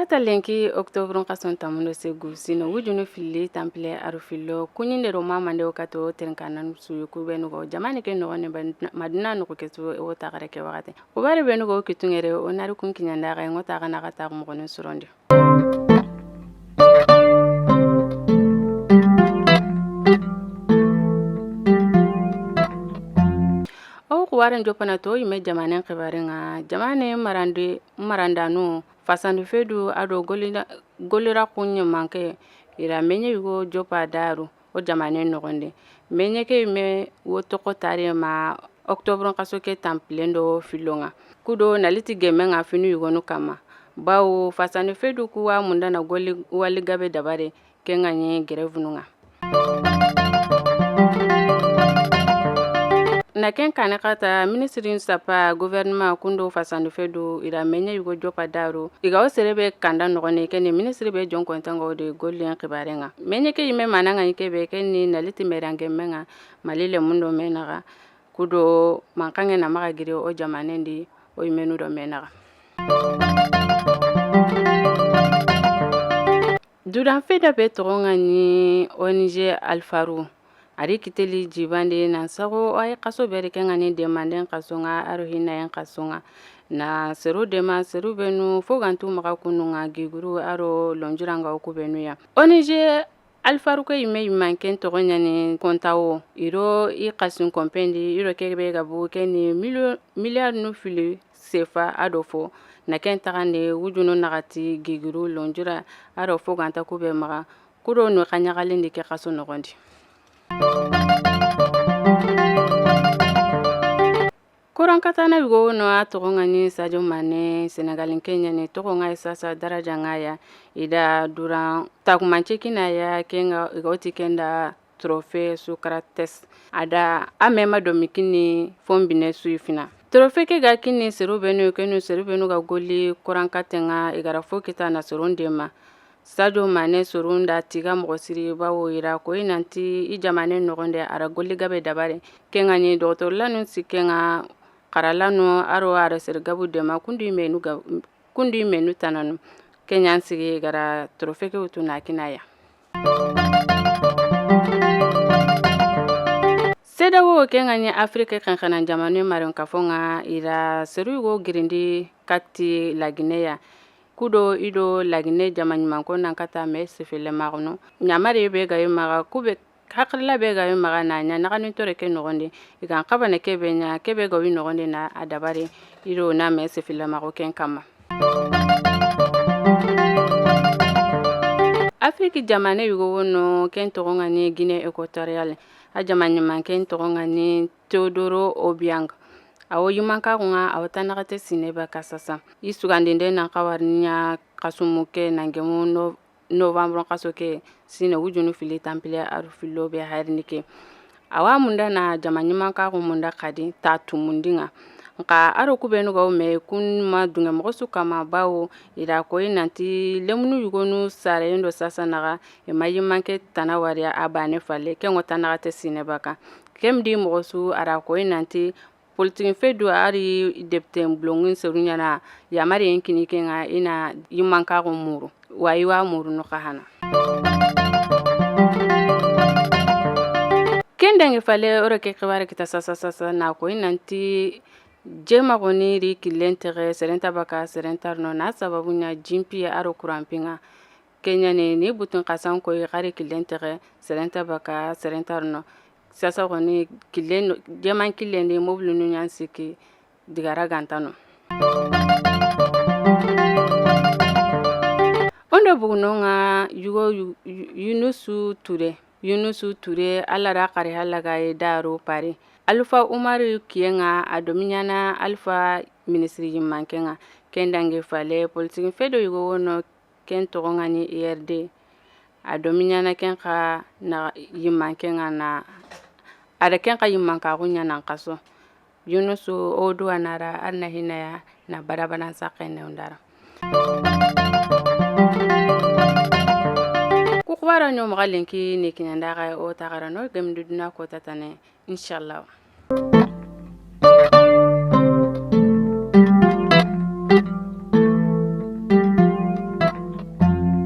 Talata lenki Octobre kason tamuno segu sino wujunu fili tample arufilo kunyinde roma mande okato tenkanan suyu kubenugo jamani ke no ne maduna no kesu o tagare ke wakati ubare benugo kitungere onari kunkinyanda ga ngota kana kata mo kono surondi o kuwaren jopana to yime jamane khibarenga jamane marandanu fasandu fedu ado golira kunye manke ira menye yugo jopa daru o jamane nogonde menye ke me wotoko tare ma Octobre kaso ke tamplendo filonga kudo naliti gemenga finu yugo no kama bawo fasandu fedu kuwa munda na wali gabe dabare kenga nye gerevununga na ken kane kata ministrin sapa gouvernement kundo fasandu fedu ira menye yugo jopa daru iga oserebe kanda nogone kene ministri be jon kontango de gollen khibarenga menye ke yime mananga ikebe kenni naliti merange menga malile mundo menaga kudo mankange na maga gire o jamanendi o imenu do menaga duran feda be togonga ni ONG Alfaru ari kiteli jibande na sago ay kaso bere kenga ni demanden kasonga aro hina en kasonga na seru dema seru benu fogantu maka kununga giguru aro lonjuranga okubenu ya ONG Alfaru ko ime manken togonya ni kontawo iro I kasun kompendi iro kebe gabu keni milliard no fili sefa adofo na ken tagane wujuno nagati giguru lonjura aro foganta kube maka kuro no kanyagalindi ke kaso nogondi Koran katana yugo no atogonga ni Sadio Mane Senegalin Kenya ni togonga sasa daraja ngaya ida duran takumanche kinaya kenga igoti kenda trophée Socrates ada amema domikini fombine suifina trophée ke ga kini serubenu kenu serubenu ga goli koran katenga igara fokita na sorondema Sadio Mane sorunda tiga mgosiri bawo ira ko inanti I jamane nogonde ara goli gabe dabare kenga ni docteur lanu sikenga karalano aro ara sergabu dema kundi menu tananu kenyan sigi gara trophée ke utuna kinaya Sedawo kenga ni Afrika kankana jamane maron kafonga ira serugo girindi kati la Guinea kudo ido lagine jamani manko nankata me sefele magno nyamare be gayo maga kube hakrila be gayo maga nanya nakani tore ke nogonde igan kabane kebe nya kebe gawi nogonde na adabare ido na me sefele mago ken kama Afriki jamane yugo wono ken togonga ni Guinée Équatoriale a jamani manken togonga ni Teodoro Obiang awo yumanka kunga awatanagate sineba kasasa isugandinde na kawarnya kasumuke nangemu Novembre kasoke sine wujunu fili tample arufilo be harnike awa munda na jamani manka kumunda kadi tatu mundinga nka aro kubenu go me kun ma dunga mosu kama bawo ira ko inanti lemunu yugonu sare ndo sasa naga e mayimanke tanawaria abane fale kengo tanagate sineba ka kemdi mosu ara ko inanti politique fedu ari depte blongin serunyana yamari enkini kenga ina yimanka ko muru waiwa muru no kahana kendenge fale ore ke khibare kita sasa na ko inanti jema goni ri kilentere serenta baka serentarno na sababunya jimpi aro kurampinga Kenya ni butun kasan ko gari kilentere serenta baka serentarno sasa goni kilen jeman kilende moblu nu nyansiki digara gantano ondo bugunonga yugo Yunusu Ture alara kare halaga daro pare Alpha Umaru kienga adominyana Alpha ministry yimankenga kendange fale politique fedo yugo wono ken togonga ni ERD adominyana kenka na yimankenga na ada kenka yimanka kunya nan kaso Yunusu odu anara anna hinaya na barabana sakene undara kukwara nyo magalenki ne kinanda ga o tagarano gemduduna ko tatane inshallah